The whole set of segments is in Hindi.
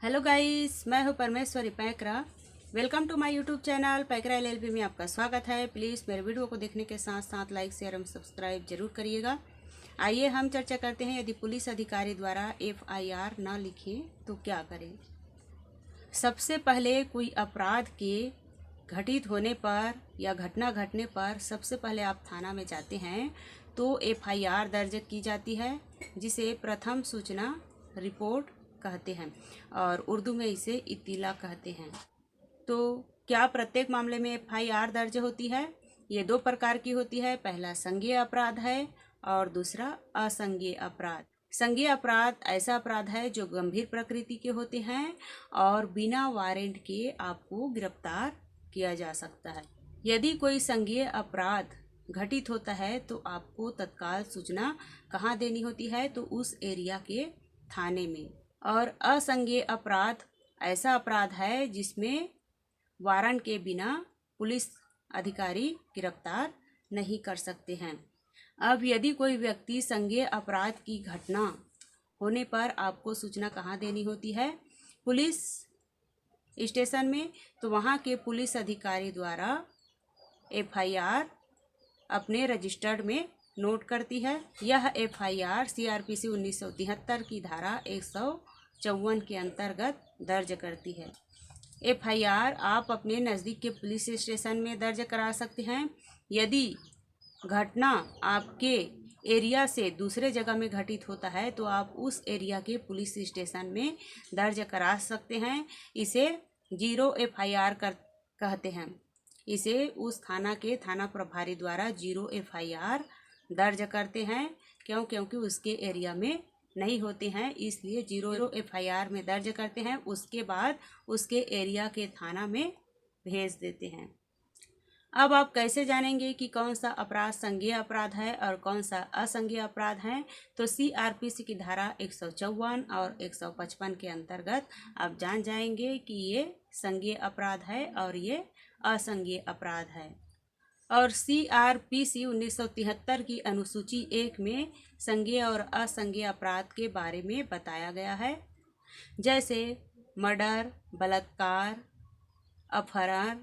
हेलो गाइस, मैं हूं Parmeshwari Paikra. Welcome to my YouTube channel Paikra LLB में आपका स्वागत है। प्लीज़ मेरे वीडियो को देखने के साथ साथ लाइक शेयर एवं सब्सक्राइब जरूर करिएगा। आइए हम चर्चा करते हैं, यदि पुलिस अधिकारी द्वारा एफआईआर ना लिखे तो क्या करें। सबसे पहले कोई अपराध के घटित होने पर या घटना घटने पर सबसे पहले आप थाना में जाते हैं तो एफआईआर दर्ज की जाती है, जिसे प्रथम सूचना रिपोर्ट कहते हैं और उर्दू में इसे इत्तिला कहते हैं। तो क्या प्रत्येक मामले में एफआईआर दर्ज होती है? ये दो प्रकार की होती है। पहला संज्ञेय अपराध है और दूसरा असंज्ञेय अपराध। संज्ञेय अपराध ऐसा अपराध है जो गंभीर प्रकृति के होते हैं और बिना वारंट के आपको गिरफ्तार किया जा सकता है। यदि कोई संज्ञेय अपराध घटित होता है तो आपको तत्काल सूचना कहाँ देनी होती है? तो उस एरिया के थाने में। और असंज्ञेय अपराध ऐसा अपराध है जिसमें वारंट के बिना पुलिस अधिकारी गिरफ्तार नहीं कर सकते हैं। अब यदि कोई व्यक्ति संज्ञेय अपराध की घटना होने पर आपको सूचना कहाँ देनी होती है? पुलिस स्टेशन में। तो वहाँ के पुलिस अधिकारी द्वारा एफआईआर अपने रजिस्टर्ड में नोट करती है। यह एफआईआर सीआरपीसी 1973 की धारा 154 के अंतर्गत दर्ज करती है। एफआईआर आप अपने नज़दीक के पुलिस स्टेशन में दर्ज करा सकते हैं। यदि घटना आपके एरिया से दूसरे जगह में घटित होता है तो आप उस एरिया के पुलिस स्टेशन में दर्ज करा सकते हैं। इसे जीरो एफआईआर कहते हैं। इसे उस थाना के थाना प्रभारी द्वारा जीरो एफआईआर दर्ज करते हैं। क्योंकि उसके एरिया में नहीं होते हैं, इसलिए जीरो एफआईआर में दर्ज करते हैं। उसके बाद उसके एरिया के थाना में भेज देते हैं। अब आप कैसे जानेंगे कि कौन सा अपराध संज्ञेय अपराध है और कौन सा असंज्ञेय अपराध है? तो सीआरपीसी की धारा 154 और 155 के अंतर्गत आप जान जाएंगे कि ये संज्ञेय अपराध है और ये असंज्ञेय अपराध है। और सीआरपीसी 1973 की अनुसूची 1 में संज्ञेय और असंज्ञेय अपराध के बारे में बताया गया है, जैसे मर्डर, बलात्कार, अपहरण,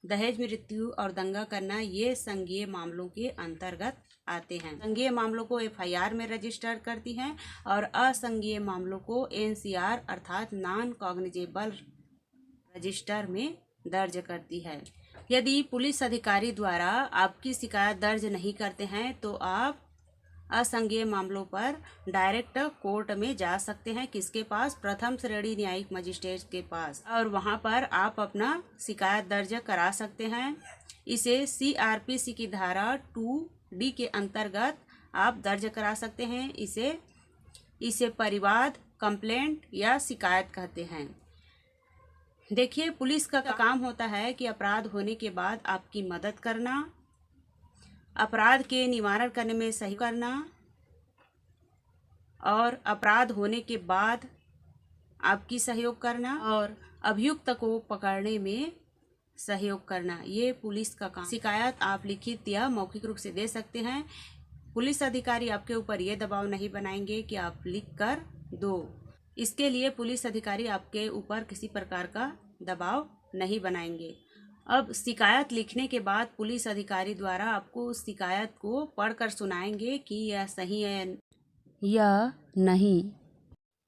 दहेज मृत्यु और दंगा करना। ये संज्ञेय मामलों के अंतर्गत आते हैं। संज्ञेय मामलों को एफआईआर में रजिस्टर करती हैं और असंज्ञेय मामलों को एनसीआर अर्थात नॉन कॉग्निजेबल रजिस्टर में दर्ज करती है। यदि पुलिस अधिकारी द्वारा आपकी शिकायत दर्ज नहीं करते हैं तो आप असंज्ञेय मामलों पर डायरेक्ट कोर्ट में जा सकते हैं। किसके पास? प्रथम श्रेणी न्यायिक मजिस्ट्रेट के पास। और वहां पर आप अपना शिकायत दर्ज करा सकते हैं। इसे सीआरपीसी की धारा 2D के अंतर्गत आप दर्ज करा सकते हैं। इसे परिवाद, कंप्लेंट या शिकायत कहते हैं। देखिए, पुलिस का काम होता है कि अपराध होने के बाद आपकी मदद करना, अपराध के निवारण करने में सहयोग करना और अपराध होने के बाद आपकी सहयोग करना और अभियुक्त को पकड़ने में सहयोग करना। ये पुलिस का काम। शिकायत आप लिखित या मौखिक रूप से दे सकते हैं। पुलिस अधिकारी आपके ऊपर ये दबाव नहीं बनाएंगे कि आप लिख कर दो। इसके लिए पुलिस अधिकारी आपके ऊपर किसी प्रकार का दबाव नहीं बनाएंगे। अब शिकायत लिखने के बाद पुलिस अधिकारी द्वारा आपको उस शिकायत को पढ़कर सुनाएंगे कि यह सही है या नहीं।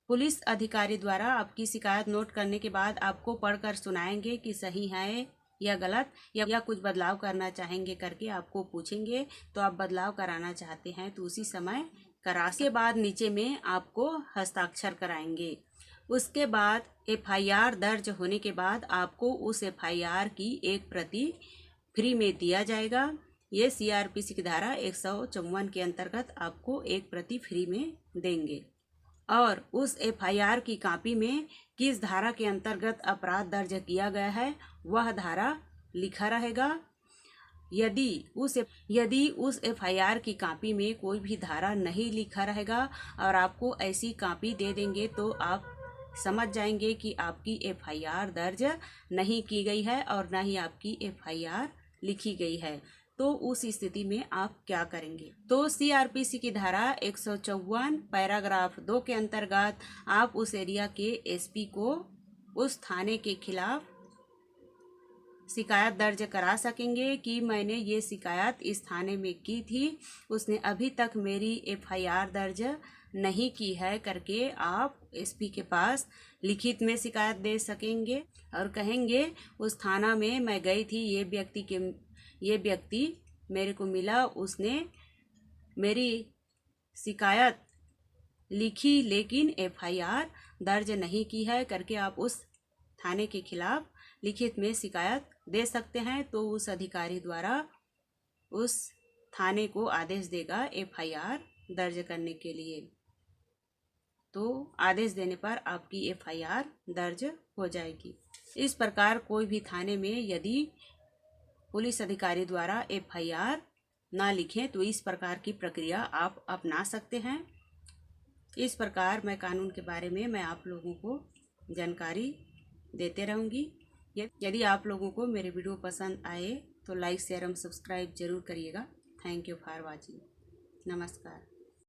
पुलिस अधिकारी द्वारा आपकी शिकायत नोट करने के बाद आपको पढ़कर सुनाएंगे कि सही है या गलत या कुछ बदलाव करना चाहेंगे करके आपको पूछेंगे। तो आप बदलाव कराना चाहते हैं तो उसी समय करा के बाद नीचे में आपको हस्ताक्षर कराएंगे। उसके बाद एफआईआर दर्ज होने के बाद आपको उस एफआईआर की एक प्रति फ्री में दिया जाएगा। ये सीआरपीसी की धारा 154 के अंतर्गत आपको एक प्रति फ्री में देंगे। और उस एफआईआर की कॉपी में किस धारा के अंतर्गत अपराध दर्ज किया गया है वह धारा लिखा रहेगा। यदि उस एफआईआर की कॉपी में कोई भी धारा नहीं लिखा रहेगा और आपको ऐसी कॉपी दे देंगे तो आप समझ जाएंगे कि आपकी एफआईआर दर्ज नहीं की गई है और न ही आपकी एफआईआर लिखी गई है। तो उस स्थिति में आप क्या करेंगे। तो सीआरपीसी की धारा 154 पैराग्राफ 2 के अंतर्गत आप उस एरिया के एसपी को उस थाने के खिलाफ शिकायत दर्ज करा सकेंगे कि मैंने ये शिकायत इस थाने में की थी, उसने अभी तक मेरी एफआईआर दर्ज नहीं की है करके आप एसपी के पास लिखित में शिकायत दे सकेंगे और कहेंगे उस थाना में मैं गई थी, ये व्यक्ति मेरे को मिला, उसने मेरी शिकायत लिखी लेकिन एफआईआर दर्ज नहीं की है करके आप उस थाने के खिलाफ लिखित में शिकायत दे सकते हैं। तो उस अधिकारी द्वारा उस थाने को आदेश देगा एफआईआर दर्ज करने के लिए। तो आदेश देने पर आपकी एफआईआर दर्ज हो जाएगी। इस प्रकार कोई भी थाने में यदि पुलिस अधिकारी द्वारा एफआईआर ना लिखें तो इस प्रकार की प्रक्रिया आप अपना सकते हैं। इस प्रकार मैं कानून के बारे में मैं आप लोगों को जानकारी देते रहूँगी। यदि आप लोगों को मेरे वीडियो पसंद आए तो लाइक शेयर एवं सब्सक्राइब जरूर करिएगा। Thank you for watching. नमस्कार।